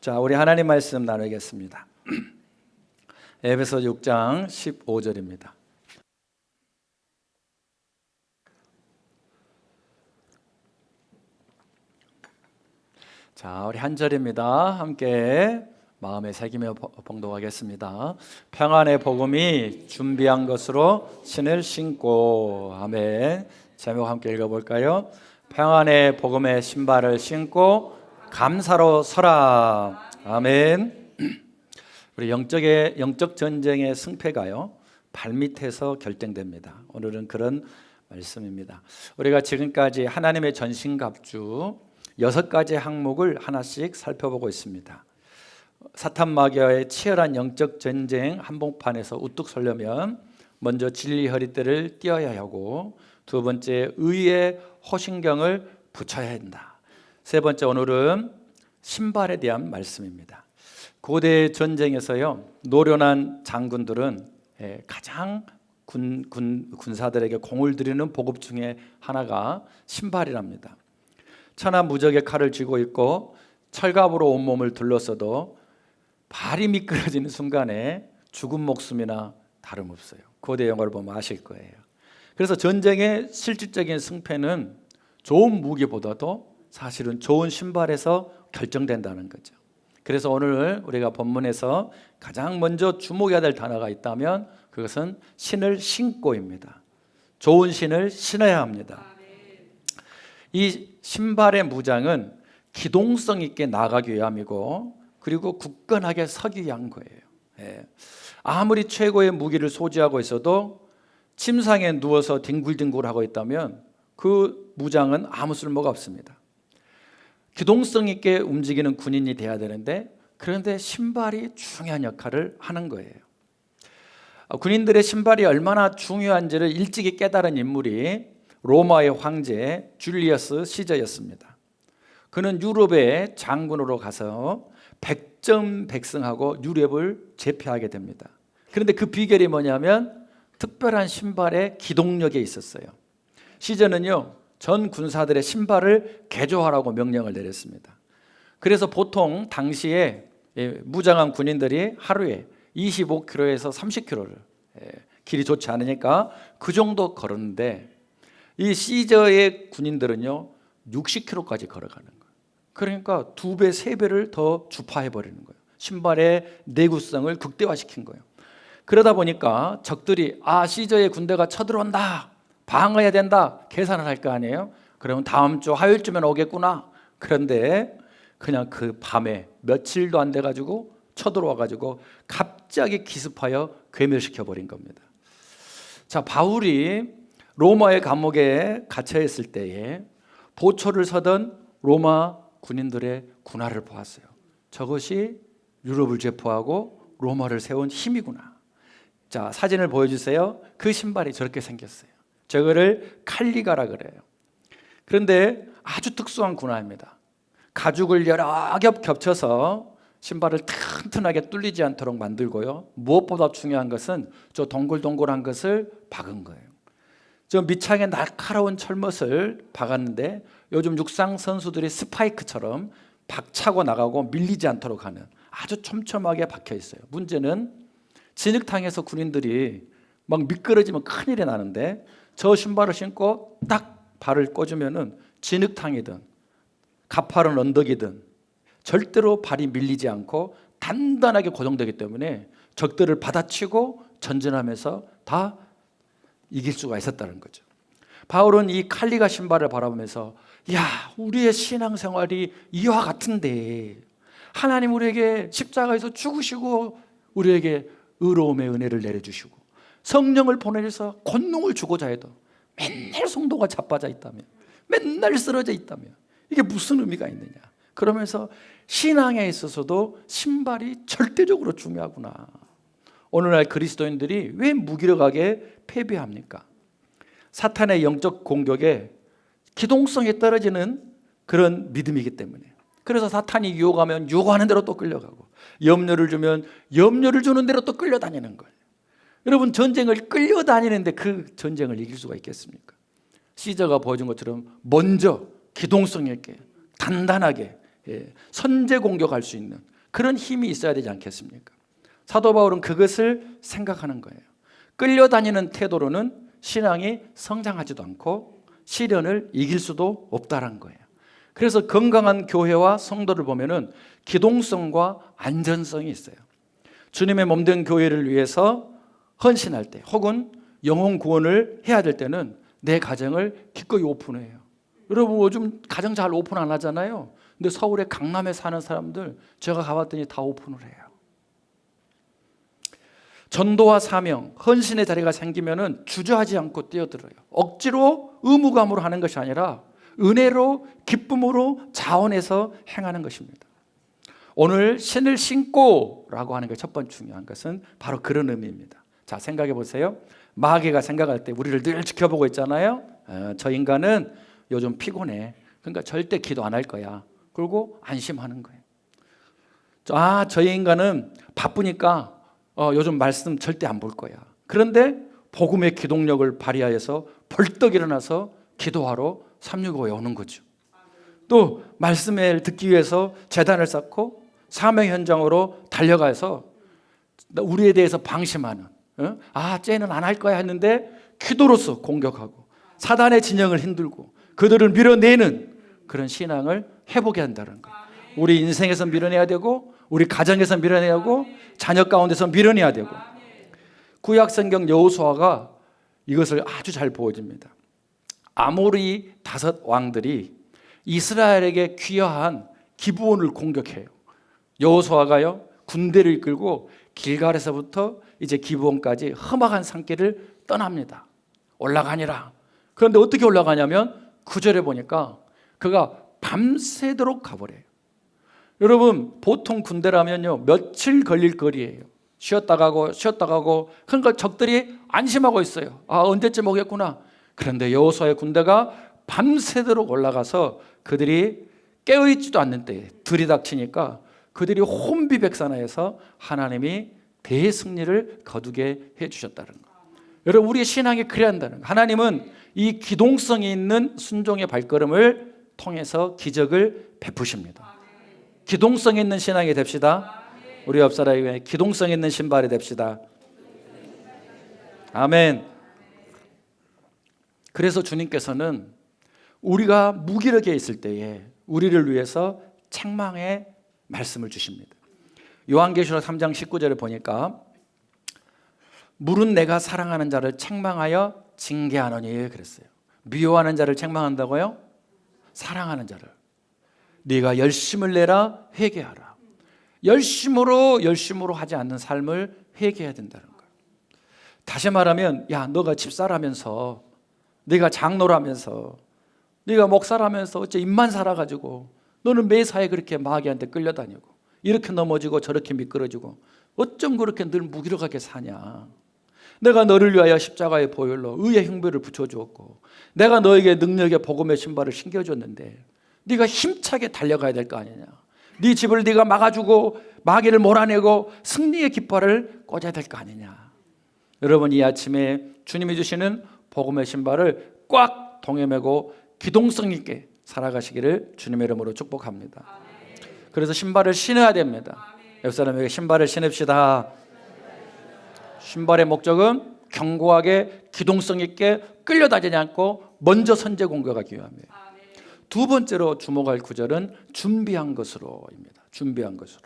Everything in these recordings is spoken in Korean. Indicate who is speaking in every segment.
Speaker 1: 자, 우리 하나님 말씀 나누겠습니다. 에베소 6장 15절입니다. 자, 우리 한 절입니다. 함께 마음에 새기며 봉독하겠습니다. 평안의 복음이 준비한 것으로 신을 신고. 아멘. 제목 함께 읽어볼까요? 평안의 복음의 신발을 신고 감사로 서라. 아멘. 우리 영적 전쟁의 승패가요, 발밑에서 결정됩니다. 오늘은 그런 말씀입니다. 우리가 지금까지 하나님의 전신갑주 6가지 항목을 하나씩 살펴보고 있습니다. 사탄 마귀와의 치열한 영적 전쟁 한복판에서 우뚝 서려면 먼저 진리 허리띠를 띄어야 하고, 두 번째 의의 호신경을 붙여야 한다. 세 번째, 오늘은 신발에 대한 말씀입니다. 고대 전쟁에서요, 노련한 장군들은 가장 군사들에게 공을 들이는 보급 중에 하나가 신발이랍니다. 천하무적의 칼을 쥐고 있고 철갑으로 온몸을 둘러서도 발이 미끄러지는 순간에 죽은 목숨이나 다름없어요. 고대 영화를 보면 아실 거예요. 그래서 전쟁의 실질적인 승패는 좋은 무기보다도 사실은 좋은 신발에서 결정된다는 거죠. 그래서 오늘 우리가 본문에서 가장 먼저 주목해야 될 단어가 있다면 그것은 신을 신고입니다. 좋은 신을 신어야 합니다. 이 신발의 무장은 기동성 있게 나가기 위함이고, 그리고 굳건하게 서기 위한 거예요. 아무리 최고의 무기를 소지하고 있어도 침상에 누워서 뒹굴뒹굴하고 있다면 그 무장은 아무 쓸모가 없습니다. 기동성 있게 움직이는 군인이 돼야 되는데, 그런데 신발이 중요한 역할을 하는 거예요. 군인들의 신발이 얼마나 중요한지를 일찍이 깨달은 인물이 로마의 황제 줄리어스 시저였습니다. 그는 유럽의 장군으로 가서 백전백승하고 유럽을 제패하게 됩니다. 그런데 그 비결이 뭐냐면 특별한 신발의 기동력에 있었어요. 시저는요, 전 군사들의 신발을 개조하라고 명령을 내렸습니다. 그래서 보통 당시에 무장한 군인들이 하루에 25km에서 30km를, 길이 좋지 않으니까 그 정도 걸었는데, 이 시저의 군인들은요 60km까지 걸어가는 거예요. 그러니까 2배, 3배를 더 주파해 버리는 거예요. 신발의 내구성을 극대화시킨 거예요. 그러다 보니까 적들이 시저의 군대가 쳐들어온다, 방어해야 된다 계산을 할 거 아니에요. 그러면 다음 주 화요일쯤엔 오겠구나. 그런데 그냥 그 밤에 며칠도 안 돼가지고 쳐들어와가지고 갑자기 기습하여 괴멸시켜 버린 겁니다. 자, 바울이 로마의 감옥에 갇혀 있을 때에 보초를 서던 로마 군인들의 군화를 보았어요. 저것이 유럽을 제포하고 로마를 세운 힘이구나. 자, 사진을 보여주세요. 그 신발이 저렇게 생겼어요. 저거를 칼리가라 그래요. 그런데 아주 특수한 군화입니다. 가죽을 여러 겹 겹쳐서 신발을 튼튼하게 뚫리지 않도록 만들고요, 무엇보다 중요한 것은 저 동글동글한 것을 박은 거예요. 저 밑창에 날카로운 철못을 박았는데 요즘 육상 선수들이 스파이크처럼 박차고 나가고 밀리지 않도록 하는 아주 촘촘하게 박혀 있어요. 문제는 진흙탕에서 군인들이 막 미끄러지면 큰일이 나는데, 저 신발을 신고 딱 발을 꽂으면은 진흙탕이든 가파른 언덕이든 절대로 발이 밀리지 않고 단단하게 고정되기 때문에 적들을 받아치고 전진하면서 다 이길 수가 있었다는 거죠. 바울은 이 칼리가 신발을 바라보면서, 야, 우리의 신앙생활이 이와 같은데 하나님 우리에게 십자가에서 죽으시고 우리에게 의로움의 은혜를 내려주시고 성령을 보내셔서 권능을 주고자 해도 맨날 성도가 자빠져 있다며, 맨날 쓰러져 있다며, 이게 무슨 의미가 있느냐. 그러면서 신앙에 있어서도 신발이 절대적으로 중요하구나. 오늘날 그리스도인들이 왜 무기력하게 패배합니까? 사탄의 영적 공격에 기동성이 떨어지는 그런 믿음이기 때문에. 그래서 사탄이 유혹하면 유혹하는 대로 또 끌려가고, 염려를 주면 염려를 주는 대로 또 끌려다니는 거예요. 여러분, 전쟁을 끌려다니는데 그 전쟁을 이길 수가 있겠습니까? 시저가 보여준 것처럼 먼저 기동성 있게 단단하게 선제 공격할 수 있는 그런 힘이 있어야 되지 않겠습니까? 사도 바울은 그것을 생각하는 거예요. 끌려다니는 태도로는 신앙이 성장하지도 않고 시련을 이길 수도 없다는 거예요. 그래서 건강한 교회와 성도를 보면은 기동성과 안전성이 있어요. 주님의 몸된 교회를 위해서 헌신할 때 혹은 영혼 구원을 해야 될 때는 내 가정을 기꺼이 오픈해요. 여러분 요즘 가정 잘 오픈 안 하잖아요. 근데 서울의 강남에 사는 사람들 제가 가봤더니 다 오픈을 해요. 전도와 사명, 헌신의 자리가 생기면은 주저하지 않고 뛰어들어요. 억지로 의무감으로 하는 것이 아니라 은혜로 기쁨으로 자원해서 행하는 것입니다. 오늘 신을 신고라고 하는 게 첫 번째 중요한 것은 바로 그런 의미입니다. 자, 생각해 보세요. 마귀가 생각할 때 우리를 늘 지켜보고 있잖아요. 저 인간은 요즘 피곤해. 그러니까 절대 기도 안 할 거야. 그리고 안심하는 거예요. 저 인간은 바쁘니까 요즘 말씀 절대 안 볼 거야. 그런데 복음의 기동력을 발휘하여서 벌떡 일어나서 기도하러 365에 오는 거죠. 또 말씀을 듣기 위해서 제단을 쌓고 사명 현장으로 달려가서 우리에 대해서 방심하는, 쟤는 안 할 거야 했는데 기도로서 공격하고 사단의 진영을 흔들고 그들을 밀어내는 그런 신앙을 회복해야 한다는 거예요. 우리 인생에서 밀어내야 되고 우리 가정에서 밀어내야 하고 자녀 가운데서 밀어내야 되고. 구약성경 여호수아가 이것을 아주 잘 보여줍니다. 아모리 5 왕들이 이스라엘에게 귀화한 기브온을 공격해요. 여호수아가요 군대를 이끌고 길갈에서부터 이제 기브온까지 험악한 산길을 떠납니다. 올라가니라. 그런데 어떻게 올라가냐면 9절에 보니까 그가 밤새도록 가버려요. 여러분 보통 군대라면요 며칠 걸릴 거리예요. 쉬었다 가고 쉬었다 가고. 그러니까 적들이 안심하고 있어요. 언제쯤 오겠구나. 그런데 여호수아의 군대가 밤새도록 올라가서 그들이 깨어있지도 않는 때에 들이닥치니까 그들이 혼비백산하여서 하나님이 대승리를 거두게 해주셨다는 거. 여러분 우리의 신앙이 그래야 한다는 거. 하나님은 이 기동성이 있는 순종의 발걸음을 통해서 기적을 베푸십니다. 기동성 있는 신앙이 됩시다. 우리 옆 사람에게 기동성 있는 신발이 됩시다. 아멘. 그래서 주님께서는 우리가 무기력해 있을 때에 우리를 위해서 책망의 말씀을 주십니다. 요한계시록 3장 19절에 보니까 물은 내가 사랑하는 자를 책망하여 징계하노니 그랬어요. 미워하는 자를 책망한다고요? 사랑하는 자를. 네가 열심을 내라 회개하라. 열심으로 하지 않는 삶을 회개해야 된다는 거예요. 다시 말하면 너가 집사라면서 네가 장로라면서 네가 목사라면서 어째 입만 살아가지고 너는 매사에 그렇게 마귀한테 끌려다니고 이렇게 넘어지고 저렇게 미끄러지고 어쩜 그렇게 늘 무기력하게 사냐. 내가 너를 위하여 십자가의 보혈로 의의 흉배를 붙여주었고 내가 너에게 능력의 복음의 신발을 신겨줬는데 네가 힘차게 달려가야 될 거 아니냐. 네 집을 네가 막아주고 마귀를 몰아내고 승리의 깃발을 꽂아야 될 거 아니냐. 여러분 이 아침에 주님이 주시는 복음의 신발을 꽉 동여매고 기동성 있게 살아가시기를 주님의 이름으로 축복합니다. 그래서 신발을 신어야 됩니다. 옆 사람에게 신발을 신읍시다. 신발의 목적은 견고하게 기동성 있게 끌려다니지 않고 먼저 선제 공격하기 위함이에요. 두 번째로 주목할 구절은 준비한 것으로입니다. 준비한 것으로.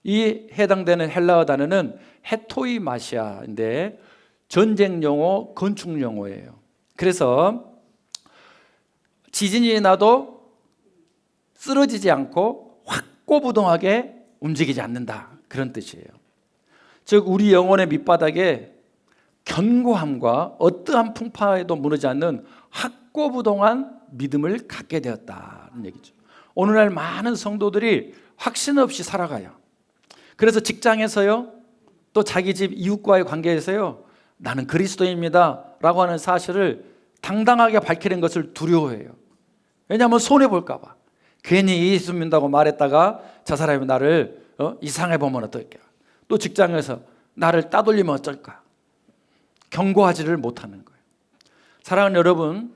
Speaker 1: 이 해당되는 헬라어 단어는 헤토이마시아인데 전쟁 용어, 건축 용어예요. 그래서 지진이 나도 쓰러지지 않고 확고부동하게 움직이지 않는다. 그런 뜻이에요. 즉 우리 영혼의 밑바닥에 견고함과 어떠한 풍파에도 무너지지 않는 확고부동한 믿음을 갖게 되었다는 얘기죠. 오늘날 많은 성도들이 확신 없이 살아가요. 그래서 직장에서요, 또 자기 집 이웃과의 관계에서요, 나는 그리스도인입니다 라고 하는 사실을 당당하게 밝히는 것을 두려워해요. 왜냐하면 손해볼까 봐. 괜히 예수 믿는다고 말했다가 저 사람이 나를 이상해 보면 어떨까. 또 직장에서 나를 따돌리면 어쩔까. 경고하지를 못하는 거예요. 사랑하는 여러분,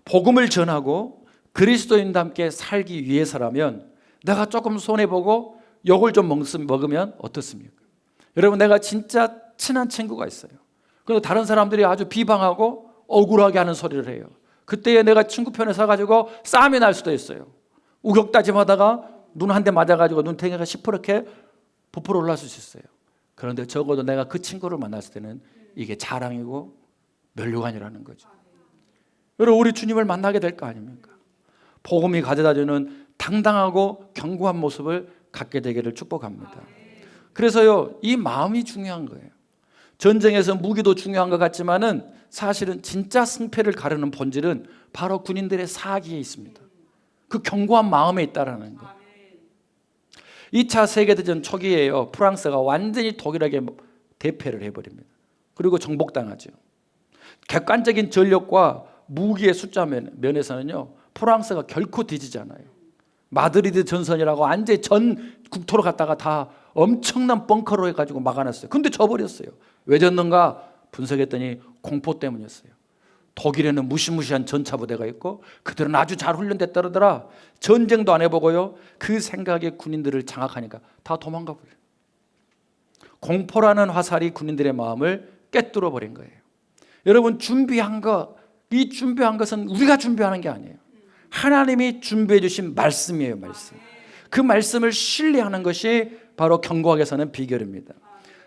Speaker 1: 복음을 전하고 그리스도인과 함께 살기 위해서라면 내가 조금 손해보고 욕을 좀 먹으면 어떻습니까? 여러분, 내가 진짜 친한 친구가 있어요. 그래서 다른 사람들이 아주 비방하고 억울하게 하는 소리를 해요. 그때에 내가 친구 편에 서가지고 싸움이 날 수도 있어요. 우격다짐하다가 눈 한 대 맞아가지고 눈탱이가 시퍼렇게 부풀어 올라올 수 있어요. 그런데 적어도 내가 그 친구를 만났을 때는 이게 자랑이고 면류관이라는 거죠. 여러분, 우리 주님을 만나게 될 거 아닙니까? 복음이 가져다주는 당당하고 견고한 모습을 갖게 되기를 축복합니다. 그래서요, 이 마음이 중요한 거예요. 전쟁에서 무기도 중요한 것 같지만은 사실은 진짜 승패를 가르는 본질은 바로 군인들의 사기에 있습니다. 그 견고한 마음에 있다라는 거. 2차 세계대전 초기에요, 프랑스가 완전히 독일에게 대패를 해버립니다. 그리고 정복당하죠. 객관적인 전력과 무기의 숫자 면에서는요, 프랑스가 결코 뒤지지 않아요. 마드리드 전선이라고 완전히 전 국토로 갔다가 다 엄청난 벙커로 해가지고 막아놨어요. 근데 져버렸어요. 왜 졌는가 분석했더니 공포 때문이었어요. 독일에는 무시무시한 전차부대가 있고 그들은 아주 잘 훈련됐다더라. 전쟁도 안 해보고요, 그 생각에 군인들을 장악하니까 다 도망가 버려요. 공포라는 화살이 군인들의 마음을 꿰뚫어 버린 거예요. 여러분, 준비한 것, 이 준비한 것은 우리가 준비하는 게 아니에요. 하나님이 준비해 주신 말씀이에요. 말씀. 그 말씀을 신뢰하는 것이 바로 견고하게 사는 비결입니다.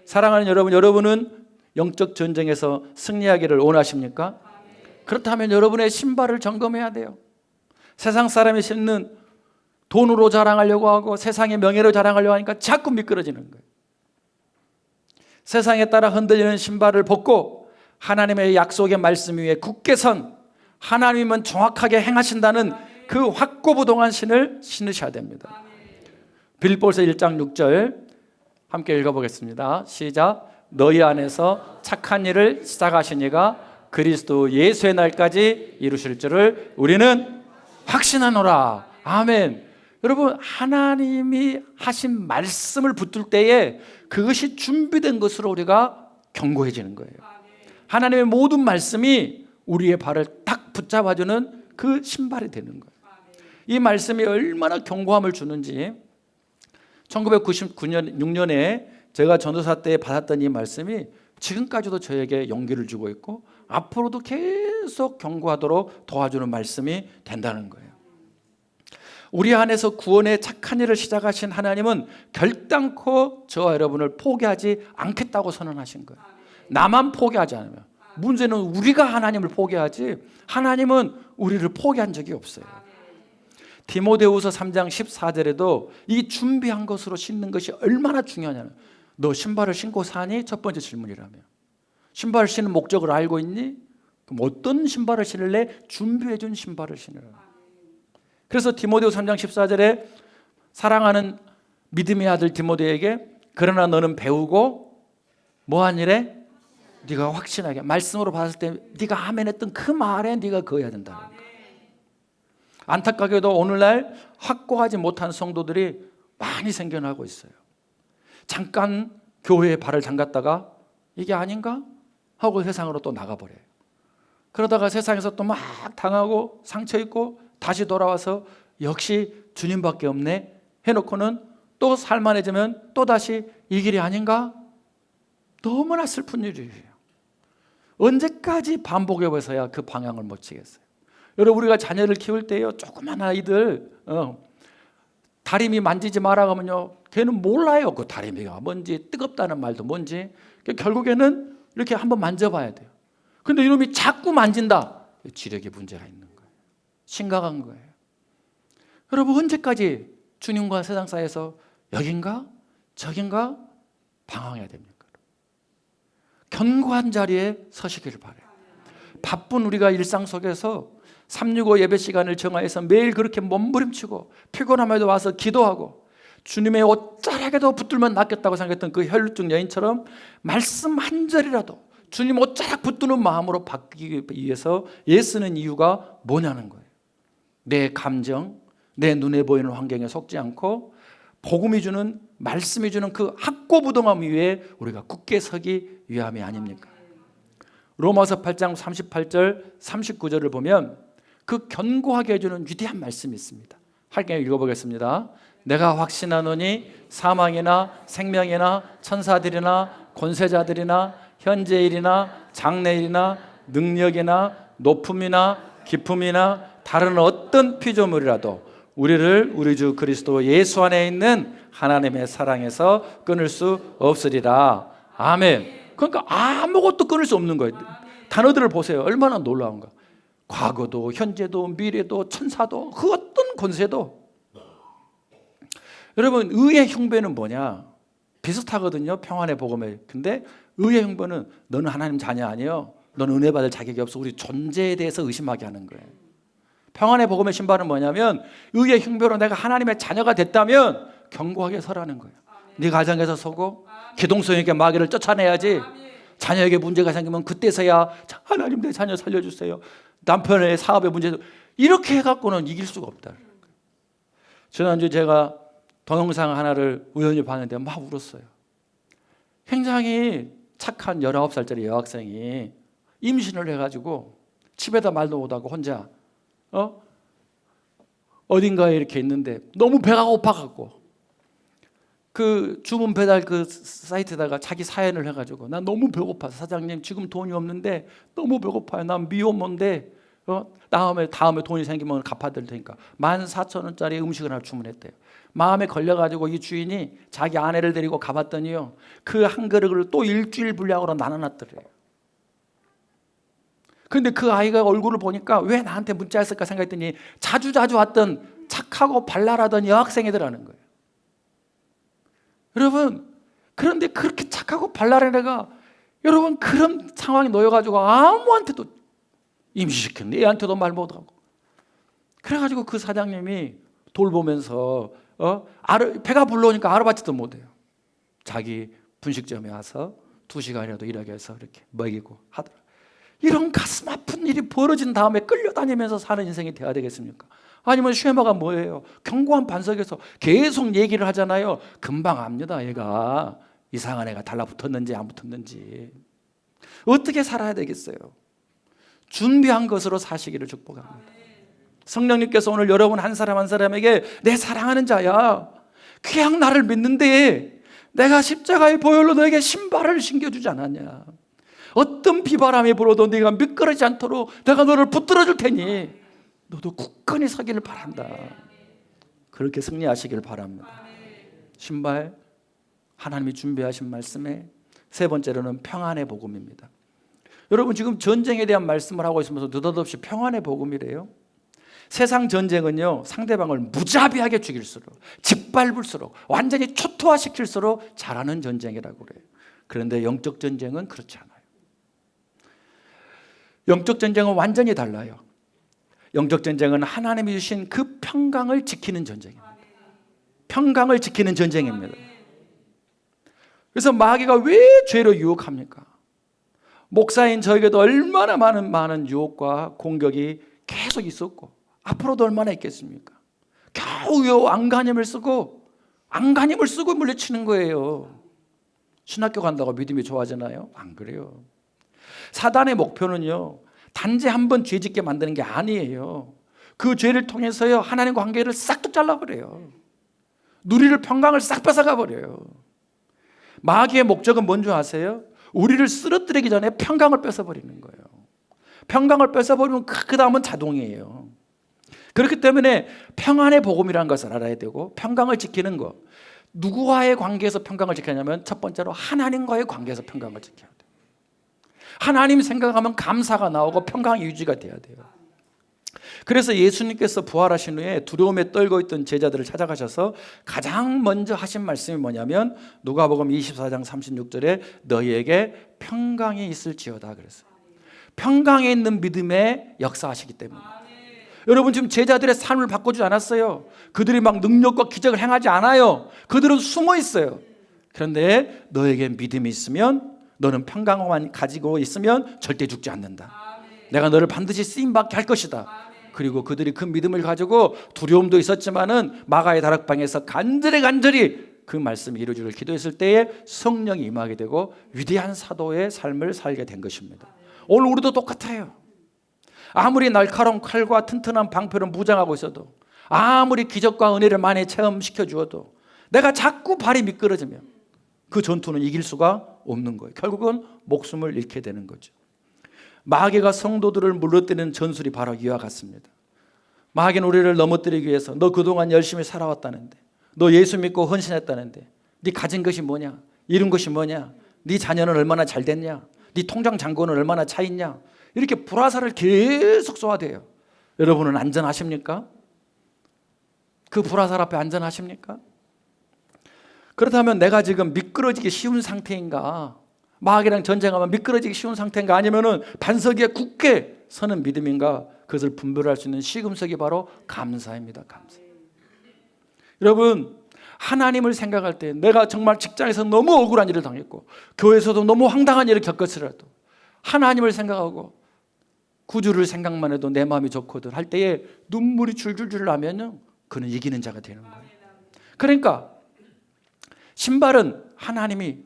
Speaker 1: 사랑하는 여러분, 여러분은 영적 전쟁에서 승리하기를 원하십니까? 그렇다면 여러분의 신발을 점검해야 돼요. 세상 사람이 신는 돈으로 자랑하려고 하고 세상의 명예로 자랑하려고 하니까 자꾸 미끄러지는 거예요. 세상에 따라 흔들리는 신발을 벗고 하나님의 약속의 말씀 위에 굳게 선 하나님은 정확하게 행하신다는 그 확고부동한 신을 신으셔야 됩니다. 빌립보서 1장 6절 함께 읽어보겠습니다. 시작. 너희 안에서 착한 일을 시작하신 이가 그리스도 예수의 날까지 이루실 줄을 우리는 확신하노라. 아멘. 여러분, 하나님이 하신 말씀을 붙들 때에 그것이 준비된 것으로 우리가 견고해지는 거예요. 하나님의 모든 말씀이 우리의 발을 딱 붙잡아주는 그 신발이 되는 거예요. 이 말씀이 얼마나 견고함을 주는지 1999년 6년에 제가 전도사 때 받았던 이 말씀이 지금까지도 저에게 용기를 주고 있고 앞으로도 계속 견고하도록 도와주는 말씀이 된다는 거예요. 우리 안에서 구원의 착한 일을 시작하신 하나님은 결단코 저와 여러분을 포기하지 않겠다고 선언하신 거예요. 나만 포기하지 않으면, 문제는 우리가 하나님을 포기하지 하나님은 우리를 포기한 적이 없어요. 디모데후서 3장 14절에도 이 준비한 것으로 신는 것이 얼마나 중요하냐면, 너 신발을 신고 사니? 첫 번째 질문이라며. 신발을 신는 목적을 알고 있니? 그럼 어떤 신발을 신을래? 준비해 준 신발을 신으라. 그래서 디모데후서 3장 14절에 사랑하는 믿음의 아들 디모데에게 그러나 너는 배우고 뭐한 일에? 네가 확신하게 말씀으로 받았을 때 네가 아멘 했던 그 말에 네가 거해야 된다는 거야. 안타깝게도 오늘날 확고하지 못한 성도들이 많이 생겨나고 있어요. 잠깐 교회에 발을 담갔다가 이게 아닌가? 하고 세상으로 또 나가버려요. 그러다가 세상에서 또 막 당하고 상처 입고 다시 돌아와서 역시 주님밖에 없네 해놓고는 또 살만해지면 또다시 이 길이 아닌가? 너무나 슬픈 일이에요. 언제까지 반복해봐서야 그 방향을 못 치겠어요. 여러분, 우리가 자녀를 키울 때요, 조그만 아이들 다리미 만지지 마라 하면요, 걔는 몰라요. 그 다리미가 뭔지, 뜨겁다는 말도 뭔지. 결국에는 이렇게 한번 만져봐야 돼요. 근데 이놈이 자꾸 만진다. 지력에 문제가 있는 거예요. 심각한 거예요. 여러분, 언제까지 주님과 세상 사이에서 여긴가 저긴가 방황해야 됩니까? 견고한 자리에 서시기를 바라요. 바쁜 우리가 일상 속에서 365 예배 시간을 정하여서 매일 그렇게 몸부림치고 피곤함에도 와서 기도하고 주님의 옷자락에도 붙들면 낫겠다고 생각했던 그 혈루증 여인처럼 말씀 한 절이라도 주님 옷자락 붙드는 마음으로 바뀌기 위해서 애쓰는 이유가 뭐냐는 거예요. 내 감정, 내 눈에 보이는 환경에 속지 않고 복음이 주는, 말씀이 주는 그 확고부동함 위에 우리가 굳게 서기 위함이 아닙니까? 로마서 8장 38절 39절을 보면 그 견고하게 해주는 위대한 말씀이 있습니다. 함께 읽어보겠습니다. 내가 확신하노니 사망이나 생명이나 천사들이나 권세자들이나 현재일이나 장래일이나 능력이나 높음이나 깊음이나 다른 어떤 피조물이라도 우리를 우리 주 그리스도 예수 안에 있는 하나님의 사랑에서 끊을 수 없으리라. 아멘. 그러니까 아무것도 끊을 수 없는 거예요. 단어들을 보세요. 얼마나 놀라운가. 과거도 현재도 미래도 천사도 그 어떤 권세도. 여러분, 의의 흉배는 뭐냐? 비슷하거든요. 평안의 복음에. 근데 의의 흉배는 너는 하나님 자녀 아니에요. 너는 은혜 받을 자격이 없어. 우리 존재에 대해서 의심하게 하는 거예요. 평안의 복음의 신발은 뭐냐면 의의 흉배로 내가 하나님의 자녀가 됐다면 견고하게 서라는 거예요. 네 가정에서 서고 기동성에게 마귀를 쫓아내야지. 자녀에게 문제가 생기면 그때서야 하나님 내 자녀 살려주세요. 남편의 사업의 문제도 이렇게 해갖고는 이길 수가 없다. 지난주 제가 동영상 하나를 우연히 봤는데 막 울었어요. 굉장히 착한 19살짜리 여학생이 임신을 해가지고 집에다 말도 못하고 혼자 어딘가에 이렇게 있는데 너무 배가 고파갖고 그 주문 배달 그 사이트에다가 자기 사연을 해가지고 난 너무 배고파서 사장님 지금 돈이 없는데 너무 배고파요. 난 미혼모인데 다음에 돈이 생기면 갚아드릴 테니까 14,000원짜리 음식을 하나 주문했대요. 마음에 걸려가지고 이 주인이 자기 아내를 데리고 가봤더니요 그 한 그릇을 또 일주일 분량으로 나눠놨더래요. 그런데 그 아이가 얼굴을 보니까 왜 나한테 문자했을까 생각했더니 자주 왔던 착하고 발랄하던 여학생이더라는 거예요. 여러분, 그런데 그렇게 착하고 발랄한 애가 여러분 그런 상황에 놓여가지고 아무한테도 임시시켰네. 애한테도 말 못하고. 그래가지고 그 사장님이 돌보면서 배가 불러오니까 아르바이트도 못해요. 자기 분식점에 와서 2시간이라도 일하게 해서 이렇게 먹이고 하더라. 이런 가슴 아픈 일이 벌어진 다음에 끌려다니면서 사는 인생이 돼야 되겠습니까? 아니면 쉐마가 뭐예요? 견고한 반석에서 계속 얘기를 하잖아요. 금방 압니다. 얘가 이상한 애가 달라붙었는지 안 붙었는지. 어떻게 살아야 되겠어요? 준비한 것으로 사시기를 축복합니다. 성령님께서 오늘 여러분 한 사람 한 사람에게 내 사랑하는 자야, 그냥 나를 믿는데 내가 십자가의 보혈로 너에게 신발을 신겨주지 않았냐. 어떤 비바람이 불어도 네가 미끄러지지 않도록 내가 너를 붙들어 줄 테니 너도 굳건히 서기를 바란다. 그렇게 승리하시길 바랍니다. 신발, 하나님이 준비하신 말씀에 세 번째로는 평안의 복음입니다. 여러분 지금 전쟁에 대한 말씀을 하고 있으면서 느닷없이 평안의 복음이래요. 세상 전쟁은요 상대방을 무자비하게 죽일수록 짓밟을수록 완전히 초토화시킬수록 잘하는 전쟁이라고 그래요. 그런데 영적 전쟁은 그렇지 않아요. 영적 전쟁은 완전히 달라요. 영적 전쟁은 하나님이 주신 그 평강을 지키는 전쟁입니다. 평강을 지키는 전쟁입니다. 그래서 마귀가 왜 죄로 유혹합니까? 목사인 저에게도 얼마나 많은 유혹과 공격이 계속 있었고 앞으로도 얼마나 있겠습니까? 겨우 안간힘을 쓰고 물리치는 거예요. 신학교 간다고 믿음이 좋아지나요? 안 그래요. 사단의 목표는요 단지 한 번 죄 짓게 만드는 게 아니에요. 그 죄를 통해서요 하나님과 관계를 싹둑 잘라버려요. 누리를 평강을 싹 뺏어가 버려요. 마귀의 목적은 뭔지 아세요? 우리를 쓰러뜨리기 전에 평강을 뺏어버리는 거예요. 평강을 뺏어버리면 그 다음은 자동이에요. 그렇기 때문에 평안의 복음이라는 것을 알아야 되고 평강을 지키는 것, 누구와의 관계에서 평강을 지키냐면 첫 번째로 하나님과의 관계에서 평강을 지켜야 돼요. 하나님 생각하면 감사가 나오고 평강이 유지가 돼야 돼요. 그래서 예수님께서 부활하신 후에 두려움에 떨고 있던 제자들을 찾아가셔서 가장 먼저 하신 말씀이 뭐냐면 누가복음 24장 36절에 너희에게 평강이 있을지어다 그랬어요. 평강에 있는 믿음에 역사하시기 때문에. 여러분 지금 제자들의 삶을 바꾸지 않았어요. 그들이 막 능력과 기적을 행하지 않아요. 그들은 숨어 있어요. 그런데 너에게 믿음이 있으면 너는 평강만 가지고 있으면 절대 죽지 않는다. 내가 너를 반드시 쓰임받게 할 것이다. 그리고 그들이 그 믿음을 가지고 두려움도 있었지만은 마가의 다락방에서 간절히 그 말씀이 이루어지기를 기도했을 때에 성령이 임하게 되고 위대한 사도의 삶을 살게 된 것입니다. 오늘 우리도 똑같아요. 아무리 날카로운 칼과 튼튼한 방패로 무장하고 있어도, 아무리 기적과 은혜를 많이 체험시켜 주어도 내가 자꾸 발이 미끄러지면 그 전투는 이길 수가 없는 거예요. 결국은 목숨을 잃게 되는 거죠. 마귀가 성도들을 물러뜨리는 전술이 바로 이와 같습니다. 마귀는 우리를 넘어뜨리기 위해서 너 그동안 열심히 살아왔다는데, 너 예수 믿고 헌신했다는데, 네 가진 것이 뭐냐, 이룬 것이 뭐냐, 네 자녀는 얼마나 잘 됐냐, 네 통장 잔고는 얼마나 차 있냐, 이렇게 불화살을 계속 쏘아대요. 여러분은 안전하십니까? 그 불화살 앞에 안전하십니까? 그렇다면 내가 지금 미끄러지기 쉬운 상태인가, 마귀랑 전쟁하면 미끄러지기 쉬운 상태인가, 아니면은 반석 위에 굳게 서는 믿음인가, 그것을 분별할 수 있는 시금석이 바로 감사입니다. 감사. 여러분, 하나님을 생각할 때 내가 정말 직장에서 너무 억울한 일을 당했고 교회에서도 너무 황당한 일을 겪었으라도 하나님을 생각하고 구주를 생각만 해도 내 마음이 좋거든 할 때에 눈물이 줄줄줄 나면요, 그는 이기는 자가 되는 거예요. 그러니까 신발은 하나님이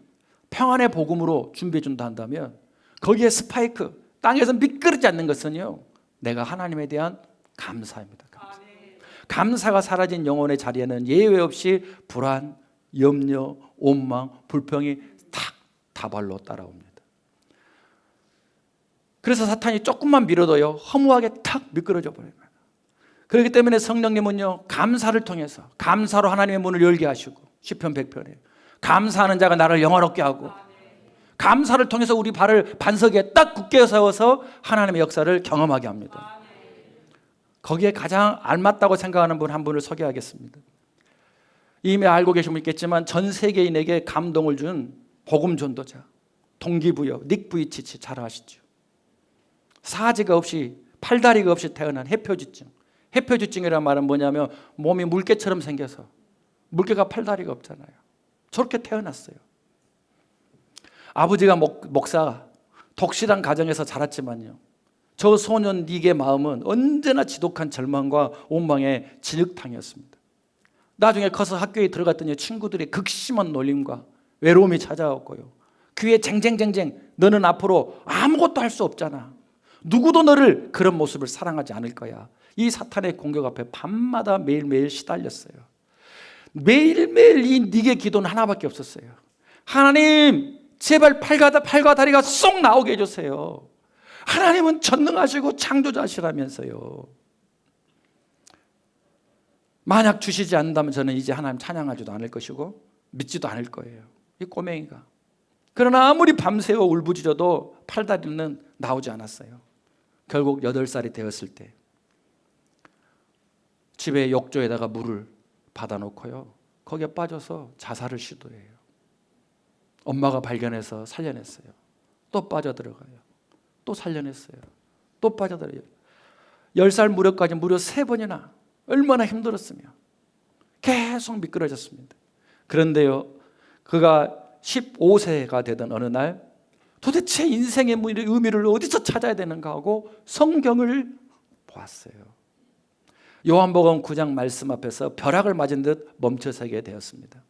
Speaker 1: 평안의 복음으로 준비해 준다 한다면 거기에 스파이크, 땅에서 미끄러지 않는 것은요, 내가 하나님에 대한 감사입니다. 감사. 감사가 사라진 영혼의 자리에는 예외 없이 불안, 염려, 원망, 불평이 탁 다발로 따라옵니다. 그래서 사탄이 조금만 밀어도요, 허무하게 탁 미끄러져 버려요. 그렇기 때문에 성령님은요, 감사를 통해서, 감사로 하나님의 문을 열게 하시고, 시편 100편에 감사하는 자가 나를 영화롭게 하고, 감사를 통해서 우리 발을 반석에 딱 굳게 세워서 하나님의 역사를 경험하게 합니다. 거기에 가장 알맞다고 생각하는 분 한 분을 소개하겠습니다. 이미 알고 계시면 있겠지만 전 세계인에게 감동을 준 복음 전도자, 동기부여 닉 부이치치 잘 아시죠? 사지가 없이, 팔다리가 없이 태어난 해표지증. 해표지증이라는 말은 뭐냐면 몸이 물개처럼 생겨서, 물개가 팔다리가 없잖아요. 저렇게 태어났어요. 아버지가 목사, 독실한 가정에서 자랐지만요, 저 소년 닉의 마음은 언제나 지독한 절망과 원망의 진흙탕이었습니다. 나중에 커서 학교에 들어갔더니 친구들의 극심한 놀림과 외로움이 찾아왔고요, 귀에 쟁쟁쟁쟁 너는 앞으로 아무것도 할 수 없잖아, 누구도 너를 그런 모습을 사랑하지 않을 거야, 이 사탄의 공격 앞에 밤마다 매일매일 시달렸어요. 매일매일 이 닉의 기도는 하나밖에 없었어요. 하나님, 제발 팔과 다리가 쏙 나오게 해주세요. 하나님은 전능하시고 창조자시라면서요. 만약 주시지 않는다면 저는 이제 하나님 찬양하지도 않을 것이고 믿지도 않을 거예요, 이 꼬맹이가. 그러나 아무리 밤새워 울부짖어도 팔다리는 나오지 않았어요. 결국 8살이 되었을 때 집에 욕조에다가 물을 받아놓고요, 거기에 빠져서 자살을 시도해요. 엄마가 발견해서 살려냈어요. 또 빠져들어가요. 또 살려냈어요. 또 빠져들어요. 10살 무렵까지 무려 3번이나. 얼마나 힘들었으며 계속 미끄러졌습니다. 그런데요, 그가 15세가 되던 어느 날 도대체 인생의 의미를 어디서 찾아야 되는가 하고 성경을 보았어요. 요한복음 9장 말씀 앞에서 벼락을 맞은 듯 멈춰서게 되었습니다.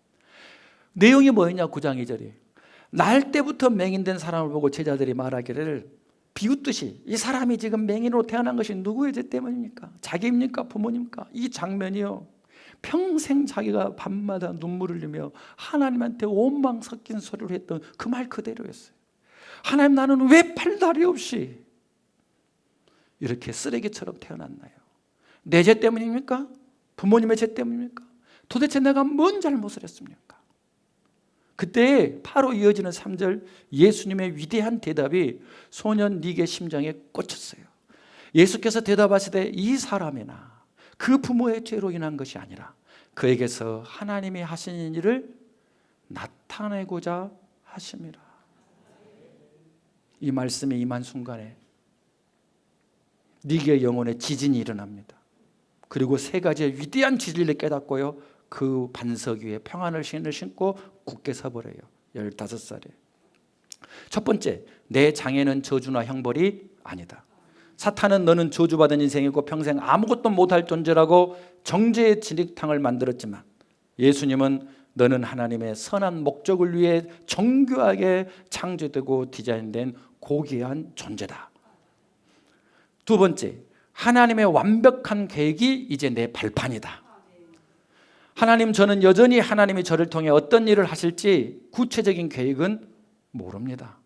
Speaker 1: 내용이 뭐였냐, 9장 2절이 날 때부터 맹인된 사람을 보고 제자들이 말하기를 비웃듯이, 이 사람이 지금 맹인으로 태어난 것이 누구의 죄 때문입니까? 자기입니까? 부모님입니까? 이 장면이요, 평생 자기가 밤마다 눈물을 흘리며 하나님한테 원망 섞인 소리를 했던 그 말 그대로였어요. 하나님, 나는 왜 팔다리 없이 이렇게 쓰레기처럼 태어났나요? 내 죄 때문입니까? 부모님의 죄 때문입니까? 도대체 내가 뭔 잘못을 했습니까? 그때 바로 이어지는 3절 예수님의 위대한 대답이 소년 닉의 심장에 꽂혔어요. 예수께서 대답하시되 이 사람이나 그 부모의 죄로 인한 것이 아니라 그에게서 하나님이 하신 일을 나타내고자 하심이라. 이 말씀이 임한 순간에 닉의 영혼에 지진이 일어납니다. 그리고 3가지의 위대한 진리를 깨닫고요, 그 반석 위에 평안을 신고 굳게 서버려요. 15살에. 첫 번째, 내 장애는 저주나 형벌이 아니다. 사탄은 너는 저주받은 인생이고 평생 아무것도 못할 존재라고 정죄의 진흙탕을 만들었지만 예수님은 너는 하나님의 선한 목적을 위해 정교하게 창조되고 디자인된 고귀한 존재다. 두 번째, 하나님의 완벽한 계획이 이제 내 발판이다. 하나님, 저는 여전히 하나님이 저를 통해 어떤 일을 하실지 구체적인 계획은 모릅니다.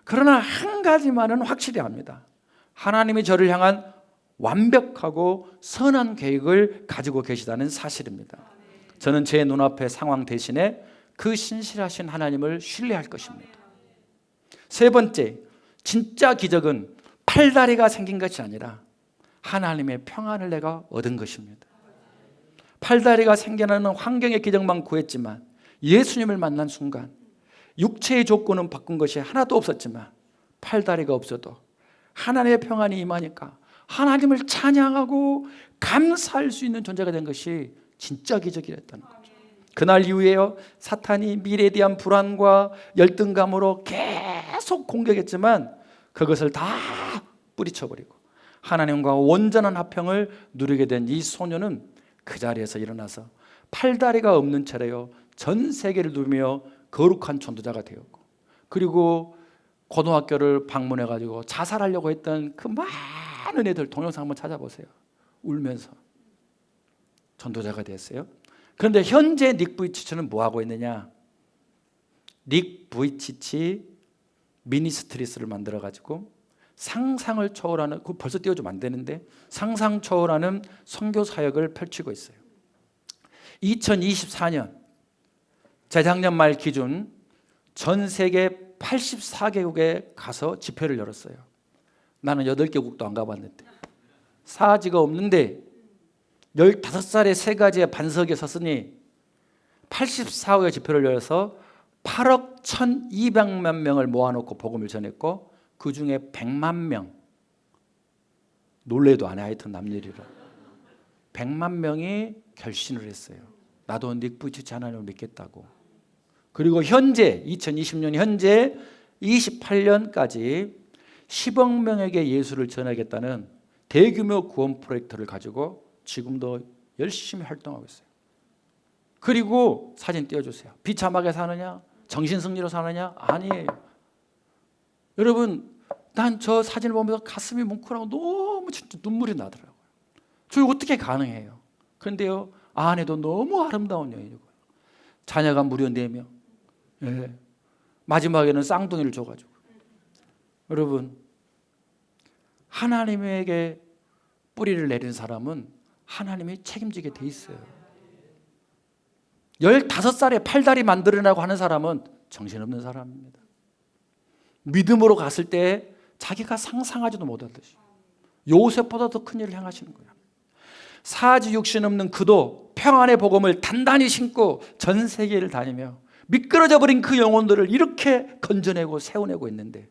Speaker 1: 그러나 한 가지만은 확실히 압니다. 하나님이 저를 향한 완벽하고 선한 계획을 가지고 계시다는 사실입니다. 저는 제 눈앞의 상황 대신에 그 신실하신 하나님을 신뢰할 것입니다. 세 번째, 진짜 기적은 팔다리가 생긴 것이 아니라 하나님의 평안을 내가 얻은 것입니다. 팔다리가 생겨나는 환경의 기적만 구했지만 예수님을 만난 순간 육체의 조건은 바꾼 것이 하나도 없었지만 팔다리가 없어도 하나님의 평안이 임하니까 하나님을 찬양하고 감사할 수 있는 존재가 된 것이 진짜 기적이랬다는 거죠. 그날 이후에요, 사탄이 미래에 대한 불안과 열등감으로 계속 공격했지만 그것을 다 뿌리쳐버리고 하나님과 온전한 화평을 누리게 된 이 소녀는 그 자리에서 일어나서 팔다리가 없는 채로요, 전 세계를 누비며 거룩한 전도자가 되었고, 그리고 고등학교를 방문해가지고 자살하려고 했던 그 많은 애들 동영상 한번 찾아보세요. 울면서 전도자가 됐어요. 그런데 현재 닉 부이치치는 뭐 하고 있느냐? 닉 부이치치 미니스트리스를 만들어가지고 상상을 초월하는, 그거 벌써 띄워주면 안 되는데, 상상 초월하는 선교 사역을 펼치고 있어요. 2024년 재작년 말 기준 전 세계 84개국에 가서 집회를 열었어요. 나는 8개국도 안 가봤는데, 사지가 없는데 15살에 3가지의 반석에 섰으니 84개국의 집회를 열어서 8억 1,200만 명을 모아놓고 복음을 전했고, 그 중에 100만 명, 놀래도 안 해, 하여튼 남일이라 100만 명이 결신을 했어요. 나도 닉 부이치치 하나님을 믿겠다고. 그리고 현재 2020년 현재 28년까지 10억 명에게 예수를 전하겠다는 대규모 구원 프로젝트를 가지고 지금도 열심히 활동하고 있어요. 그리고 사진 띄워주세요. 비참하게 사느냐? 정신승리로 사느냐? 아니에요. 여러분, 난 저 사진을 보면서 가슴이 뭉클하고 너무 진짜 눈물이 나더라고요. 저 어떻게 가능해요? 그런데요, 아내도 너무 아름다운 여인이고요. 자녀가 무려 4명. 예. 마지막에는 쌍둥이를 줘가지고. 여러분, 하나님에게 뿌리를 내린 사람은 하나님이 책임지게 돼 있어요. 15살에 팔다리 만들으라고 하는 사람은 정신없는 사람입니다. 믿음으로 갔을 때 자기가 상상하지도 못하듯이 요셉보다 더 큰 일을 행하시는 거예요. 사지 육신 없는 그도 평안의 복음을 단단히 신고 전 세계를 다니며 미끄러져 버린 그 영혼들을 이렇게 건져내고 세워내고 있는데,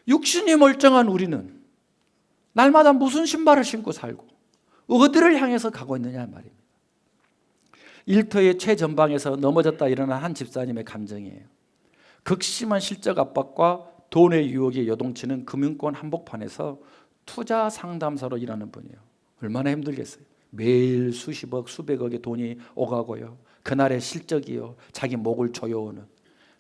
Speaker 1: 육신이 멀쩡한 우리는 날마다 무슨 신발을 신고 살고 어디를 향해서 가고 있느냐 말입니다. 일터의 최전방에서 넘어졌다 일어난 한 집사님의 감정이에요. 극심한 실적 압박과 돈의 유혹에 요동치는 금융권 한복판에서 투자 상담사로 일하는 분이에요. 얼마나 힘들겠어요. 매일 수십억 수백억의 돈이 오가고요, 그날의 실적이요 자기 목을 조여오는,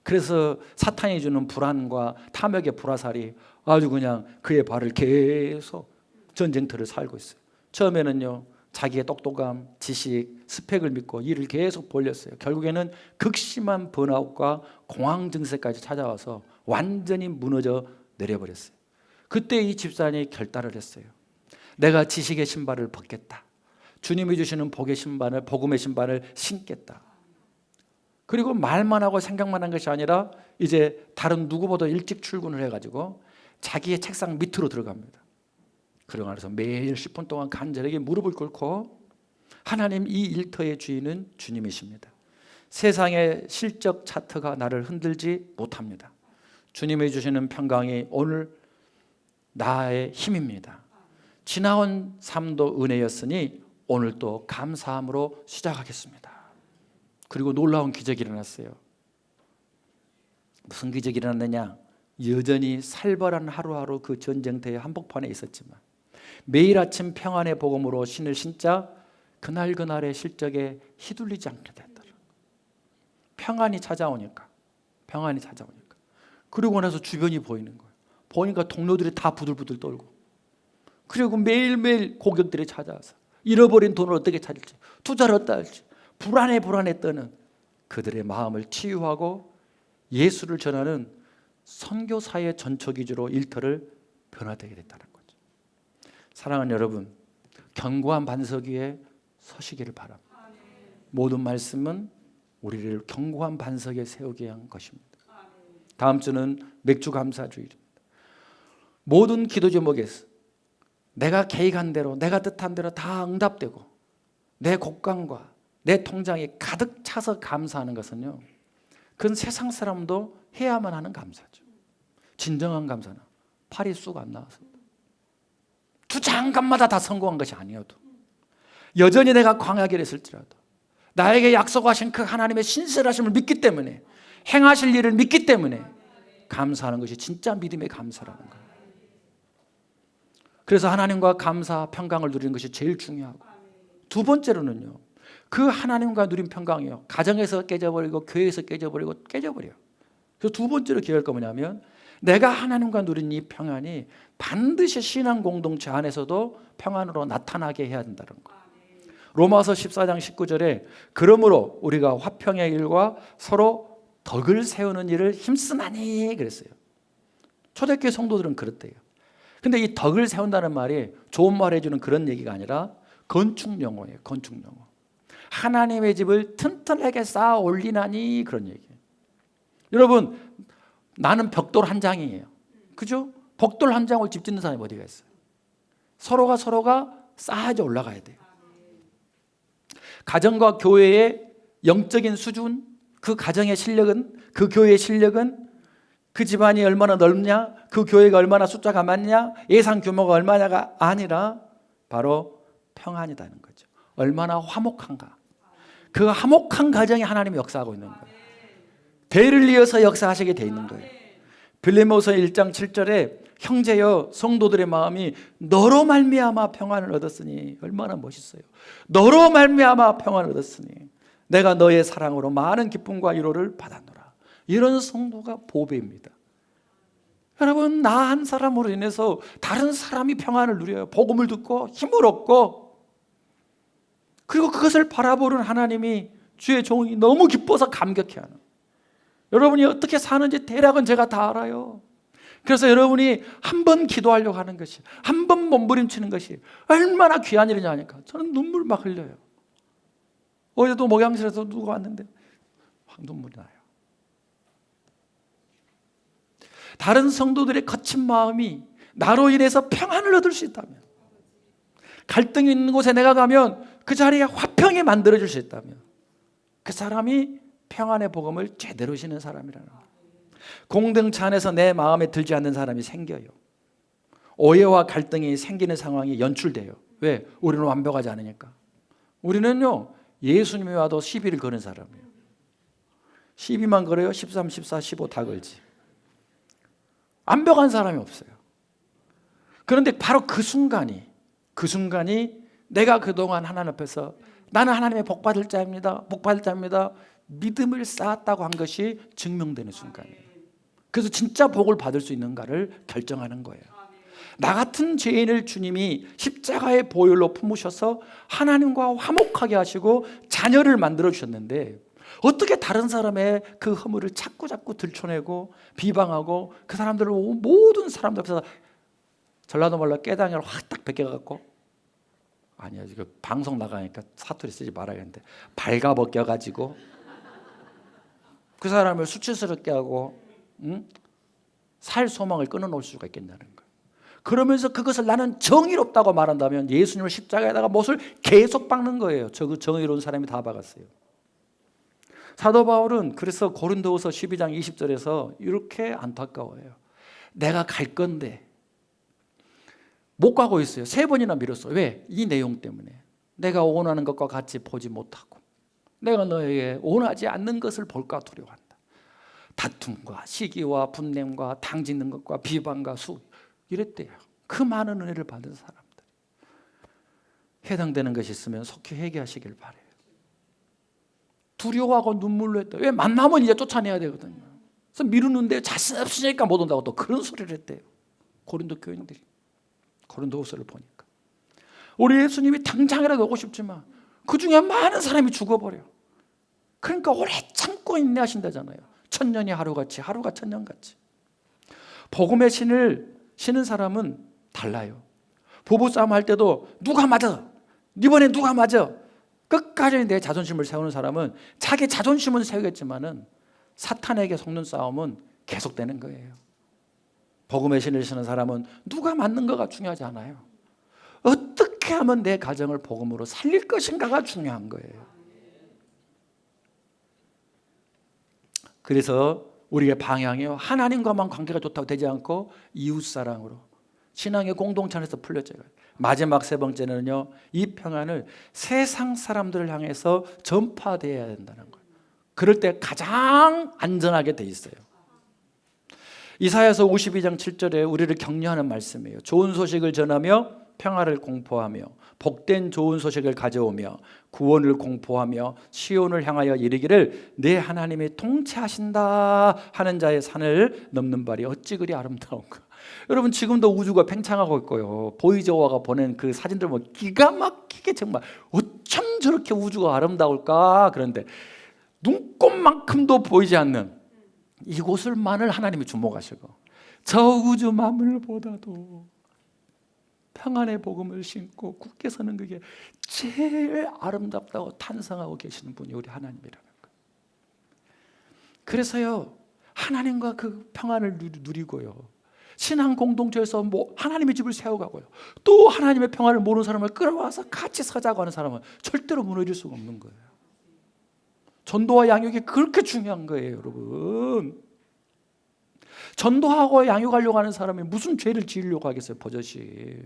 Speaker 1: 그래서 사탄이 주는 불안과 탐욕의 불화살이 아주 그냥 그의 발을 계속 전쟁터를 살고 있어요. 처음에는요 자기의 똑똑함, 지식, 스펙을 믿고 일을 계속 벌렸어요. 결국에는 극심한 번아웃과 공황 증세까지 찾아와서 완전히 무너져 내려버렸어요. 그때 이 집사님이 결단을 했어요. 내가 지식의 신발을 벗겠다. 주님이 주시는 복의 신발을, 복음의 신발을 신겠다. 그리고 말만 하고 생각만 한 것이 아니라 이제 다른 누구보다 일찍 출근을 해가지고 자기의 책상 밑으로 들어갑니다. 그러고 나서 매일 10분 동안 간절하게 무릎을 꿇고, 하나님, 이 일터의 주인은 주님이십니다. 세상의 실적 차트가 나를 흔들지 못합니다. 주님이 주시는 평강이 오늘 나의 힘입니다. 지나온 삶도 은혜였으니 오늘 또 감사함으로 시작하겠습니다. 그리고 놀라운 기적이 일어났어요. 무슨 기적이 일어났느냐? 여전히 살벌한 하루하루 그 전쟁터의 한복판에 있었지만 매일 아침 평안의 복음으로 신을 신자 그날그날의 실적에 휘둘리지 않게 됐다. 평안이 찾아오니까. 그러고 나서 주변이 보이는 거예요. 보니까 동료들이 다 부들부들 떨고, 그리고 매일매일 고객들이 찾아와서 잃어버린 돈을 어떻게 찾을지, 투자를 어떻게 할지 불안해 떠는 그들의 마음을 치유하고 예수를 전하는 선교사의 전초기지로 일터를 변화되게 됐다는 거죠. 사랑하는 여러분, 견고한 반석 위에 서시기를 바랍니다. 모든 말씀은 우리를 견고한 반석에 세우게 위한 것입니다. 다음 주는 맥주 감사주일입니다. 모든 기도 제목에서 내가 계획한 대로, 내가 뜻한 대로 다 응답되고 내 곡간과 내 통장에 가득 차서 감사하는 것은요, 그건 세상 사람도 해야만 하는 감사죠. 진정한 감사는 팔이 쑥 안 나와서 투자한간마다 다 성공한 것이 아니어도, 여전히 내가 광야길에 있을지라도 나에게 약속하신 그 하나님의 신실하심을 믿기 때문에, 행하실 일을 믿기 때문에 감사하는 것이 진짜 믿음의 감사라는 거예요. 그래서 하나님과 감사, 평강을 누리는 것이 제일 중요하고, 두 번째로는요, 그 하나님과 누린 평강이요, 가정에서 깨져버리고 교회에서 깨져버려요. 그래서 두 번째로 기억할 거 뭐냐면, 내가 하나님과 누린 이 평안이 반드시 신앙 공동체 안에서도 평안으로 나타나게 해야 된다는 거예요. 로마서 14장 19절에 그러므로 우리가 화평의 일과 서로 덕을 세우는 일을 힘쓰나니 그랬어요. 초대교회 성도들은 그렇대요. 근데 이 덕을 세운다는 말이 좋은 말 해주는 그런 얘기가 아니라 건축 용어예요. 건축 용어. 하나님의 집을 튼튼하게 쌓아 올리나니 그런 얘기예요. 여러분, 나는 벽돌 한 장이에요. 그죠? 벽돌 한 장을 집 짓는 사람이 어디가 있어요? 서로가 쌓아져 올라가야 돼요. 가정과 교회의 영적인 수준, 그 가정의 실력은, 그 교회의 실력은, 그 집안이 얼마나 넓냐, 그 교회가 얼마나 숫자가 많냐, 예산 규모가 얼마냐가 아니라 바로 평안이라는 거죠. 얼마나 화목한가. 그 화목한 가정에 하나님이 역사하고 있는 거예요. 대를 이어서 역사하시게 돼 있는 거예요. 빌레모서 1장 7절에 형제여 성도들의 마음이 너로 말미암아 평안을 얻었으니, 얼마나 멋있어요. 너로 말미암아 평안을 얻었으니 내가 너의 사랑으로 많은 기쁨과 위로를 받았노라. 이런 성도가 보배입니다. 여러분, 나 한 사람으로 인해서 다른 사람이 평안을 누려요. 복음을 듣고 힘을 얻고, 그리고 그것을 바라보는 하나님이, 주의 종이 너무 기뻐서 감격해하는, 여러분이 어떻게 사는지 대략은 제가 다 알아요. 그래서 여러분이 한 번 기도하려고 하는 것이, 한 번 몸부림치는 것이 얼마나 귀한 일이냐 하니까 저는 눈물 막 흘려요. 어제도 목양실에서 누가 왔는데 막 눈물이 나요. 다른 성도들의 거친 마음이 나로 인해서 평안을 얻을 수 있다면, 갈등이 있는 곳에 내가 가면 그 자리에 화평이 만들어질 수 있다면, 그 사람이 평안의 복음을 제대로 지는 사람이라는 거예요. 공동체 안에서 내 마음에 들지 않는 사람이 생겨요. 오해와 갈등이 생기는 상황이 연출돼요. 왜? 우리는 완벽하지 않으니까. 우리는요, 예수님이 와도 시비를 거는 사람이에요. 시비만 걸어요. 13, 14, 15 다 걸지. 완벽한 사람이 없어요. 그런데 바로 그 순간이 내가 그동안 하나님 앞에서 나는 하나님의 복받을 자입니다, 믿음을 쌓았다고 한 것이 증명되는 순간이에요. 그래서 진짜 복을 받을 수 있는가를 결정하는 거예요. 나 같은 죄인을 주님이 십자가의 보혈로 품으셔서 하나님과 화목하게 하시고 자녀를 만들어 주셨는데, 어떻게 다른 사람의 그 허물을 자꾸 들춰내고 비방하고 그 사람들을 모든 사람들 앞에서 전라도 말로 깨당이를 확 딱 벗겨갖고, 아니야 지금 방송 나가니까 사투리 쓰지 말아야겠는데, 발가벗겨가지고 그 사람을 수치스럽게 하고 살 소망을 끊어놓을 수가 있겠냐는 거예요. 그러면서 그것을 나는 정의롭다고 말한다면 예수님을 십자가에다가 못을 계속 박는 거예요. 그 정의로운 사람이 다 박았어요. 사도 바울은 그래서 고린도후서 12장 20절에서 이렇게 안타까워해요. 내가 갈 건데 못 가고 있어요. 3번이나 미뤘어요. 왜? 이 내용 때문에. 내가 원하는 것과 같이 보지 못하고, 내가 너에게 원하지 않는 것을 볼까 두려워한다. 다툼과 시기와 분냄과 당짓는 것과 비방과 수, 이랬대요. 그 많은 은혜를 받은 사람들. 해당되는 것이 있으면 속히 회개하시길 바라요. 두려워하고 눈물로 했다. 왜? 만나면 이제 쫓아내야 되거든요. 그래서 미루는데 자신 없으니까 못 온다고 또 그런 소리를 했대요. 고린도 교인들이. 고린도후서를 보니까 우리 예수님이 당장이라도 오고 싶지만 그 중에 많은 사람이 죽어버려. 그러니까 오래 참고 인내하신다잖아요. 천년이 하루같이, 하루가 천년같이. 복음의 신을 신은 사람은 달라요. 부부싸움 할 때도 누가 맞아? 이번에 누가 맞아? 끝까지 내 자존심을 세우는 사람은 자기 자존심은 세우겠지만은 사탄에게 속는 싸움은 계속되는 거예요. 복음의 신을 신는 사람은 누가 맞는 거가 중요하지 않아요. 어떻게 하면 내 가정을 복음으로 살릴 것인가가 중요한 거예요. 그래서 우리의 방향이 하나님과만 관계가 좋다고 되지 않고 이웃사랑으로 신앙의 공동체 안에서 풀려져요. 마지막 세 번째는요, 이 평안을 세상 사람들을 향해서 전파되어야 된다는 거예요. 그럴 때 가장 안전하게 돼 있어요. 이사야서 52장 7절에 우리를 격려하는 말씀이에요. 좋은 소식을 전하며 평화를 공포하며 복된 좋은 소식을 가져오며 구원을 공포하며 시온을 향하여 이르기를 내 하나님이 통치하신다 하는 자의 산을 넘는 발이 어찌 그리 아름다운가. 여러분 지금도 우주가 팽창하고 있고요. 보이저와가 보낸 그 사진들 보면 기가 막히게 정말 어쩜 저렇게 우주가 아름다울까. 그런데 눈꼽만큼도 보이지 않는 이곳을만을 하나님이 주목하시고 저 우주 만물보다도 평안의 복음을 신고 굳게 서는 그게 제일 아름답다고 탄성하고 계시는 분이 우리 하나님이라는 거예요. 그래서요 하나님과 그 평안을 누리고요 신앙 공동체에서 하나님의 집을 세워가고요 또 하나님의 평안을 모르는 사람을 끌어와서 같이 서자고 하는 사람은 절대로 무너질 수가 없는 거예요. 전도와 양육이 그렇게 중요한 거예요, 여러분. 전도하고 양육하려고 하는 사람이 무슨 죄를 지으려고 하겠어요, 버젓이.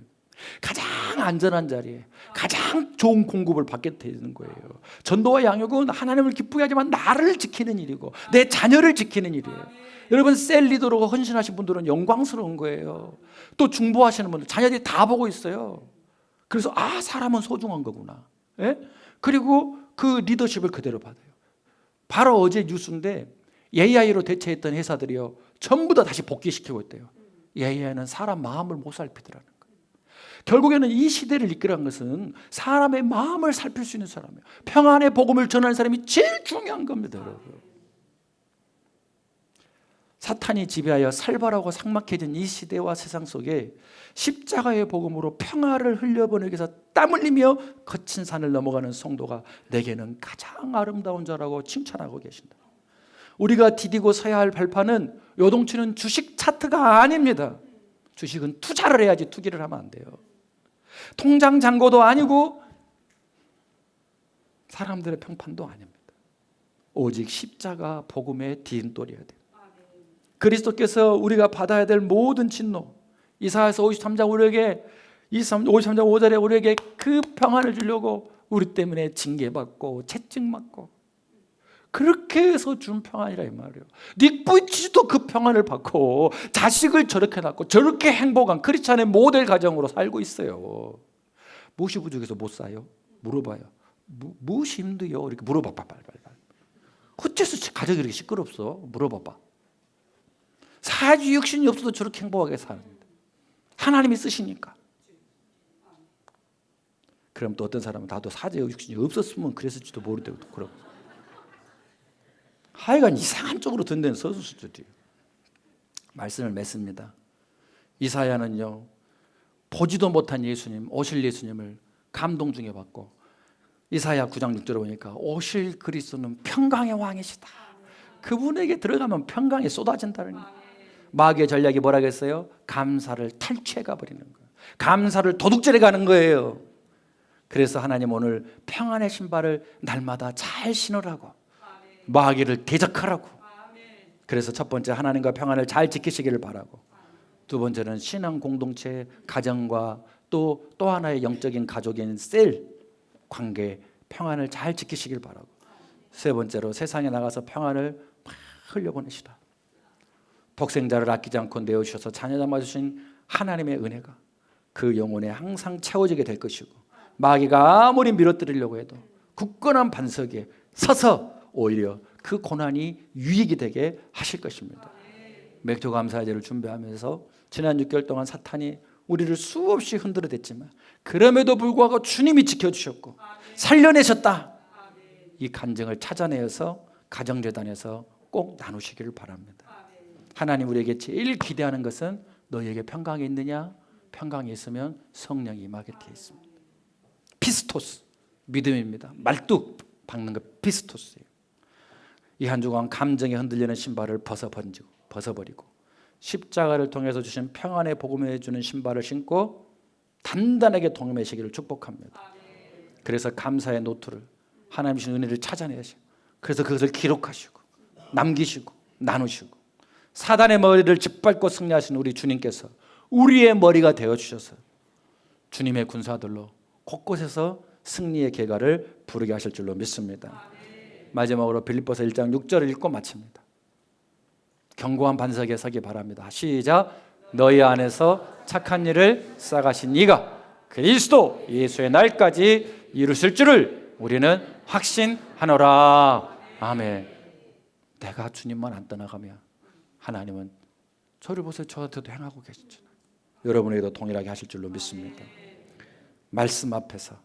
Speaker 1: 가장 안전한 자리에 가장 좋은 공급을 받게 되는 거예요. 전도와 양육은 하나님을 기쁘게 하지만 나를 지키는 일이고 내 자녀를 지키는 일이에요. 여러분 셀 리더로 헌신하신 분들은 영광스러운 거예요. 또 중보하시는 분들 자녀들이 다 보고 있어요. 그래서 사람은 소중한 거구나. 예? 그리고 그 리더십을 그대로 받아요. 바로 어제 뉴스인데 AI로 대체했던 회사들이요 전부 다 다시 복귀시키고 있대요. AI는 사람 마음을 못 살피더라는 거예요. 결국에는 이 시대를 이끌어간 것은 사람의 마음을 살필 수 있는 사람이에요. 평안의 복음을 전하는 사람이 제일 중요한 겁니다, 여러분. 사탄이 지배하여 살벌하고 삭막해진 이 시대와 세상 속에 십자가의 복음으로 평화를 흘려보내기 위해서 땀 흘리며 거친 산을 넘어가는 성도가 내게는 가장 아름다운 자라고 칭찬하고 계신다. 우리가 디디고 서야 할 발판은 요동치는 주식 차트가 아닙니다. 주식은 투자를 해야지 투기를 하면 안 돼요. 통장 잔고도 아니고 사람들의 평판도 아닙니다. 오직 십자가 복음의 디딤돌이어야 돼요. 그리스도께서 우리가 받아야 될 모든 진노, 이사야서 53장 우리에게 53장 5절에 우리에게 그 평안을 주려고 우리 때문에 징계받고 채찍맞고 그렇게 해서 준 평안이라 이 말이에요. 닉부이치도 그 평안을 받고 자식을 저렇게 낳고 저렇게 행복한 크리스찬의 모델 가정으로 살고 있어요. 무엇이 부족해서 못 사요? 물어봐요. 무엇이 힘들어요? 이렇게 물어봐봐. 빨리. 어째서 가정이 이렇게 시끄럽어? 물어봐봐. 사지 육신이 없어도 저렇게 행복하게 사는데 하나님이 쓰시니까. 그럼 또 어떤 사람은 나도 사지 육신이 없었으면 그랬을지도 모르고 그러고 하여간 이상한 쪽으로 든 데는 서술들이에요. 말씀을 맺습니다. 이사야는요 보지도 못한 예수님, 오실 예수님을 감동 중에 받고 이사야 9장 6절에 보니까 오실 그리스도는 평강의 왕이시다. 그분에게 들어가면 평강이 쏟아진다는 거예요. 마귀의 전략이 뭐라고 했어요? 감사를 탈취해 가버리는 거예요. 감사를 도둑질해 가는 거예요. 그래서 하나님 오늘 평안의 신발을 날마다 잘 신으라고 마귀를 대적하라고. 그래서 첫 번째 하나님과 평안을 잘 지키시기를 바라고 두 번째는 신앙 공동체 가정과 또 하나의 영적인 가족인 셀 관계 평안을 잘 지키시길 바라고 세 번째로 세상에 나가서 평안을 막 흘려보내시라. 독생자를 아끼지 않고 내어주셔서 자녀 담아주신 하나님의 은혜가 그 영혼에 항상 채워지게 될 것이고 마귀가 아무리 밀어뜨리려고 해도 굳건한 반석에 서서 오히려 그 고난이 유익이 되게 하실 것입니다. 맥주 감사제를 준비하면서 지난 6개월 동안 사탄이 우리를 수없이 흔들어댔지만 그럼에도 불구하고 주님이 지켜주셨고 살려내셨다. 이 간증을 찾아내어서 가정재단에서 꼭 나누시기를 바랍니다. 하나님 우리에게 제일 기대하는 것은 너희에게 평강이 있느냐? 평강이 있으면 성령이 임하게 되어 있습니다. 피스토스, 믿음입니다. 말뚝 박는 것 피스토스예요. 이 한 주간 감정에 흔들리는 신발을 벗어버리고 십자가를 통해서 주신 평안의 복음을 주는 신발을 신고 단단하게 동행하시기를 축복합니다. 그래서 감사의 노트를 하나님 주신 은혜를 찾아내시고 그래서 그것을 기록하시고 남기시고 나누시고 사단의 머리를 짓밟고 승리하신 우리 주님께서 우리의 머리가 되어주셔서 주님의 군사들로 곳곳에서 승리의 계가를 부르게 하실 줄로 믿습니다. 마지막으로 빌립보서 1장 6절을 읽고 마칩니다. 견고한 반석에 서기 바랍니다. 시작. 너희 안에서 착한 일을 쌓아가신 이가 그리스도 예수의 날까지 이루실 줄을 우리는 확신하노라. 아멘. 내가 주님만 안 떠나가면 하나님은 저를 보세요. 저한테도 행하고 계시잖아요. 여러분에게도 동일하게 하실 줄로 믿습니다. 말씀 앞에서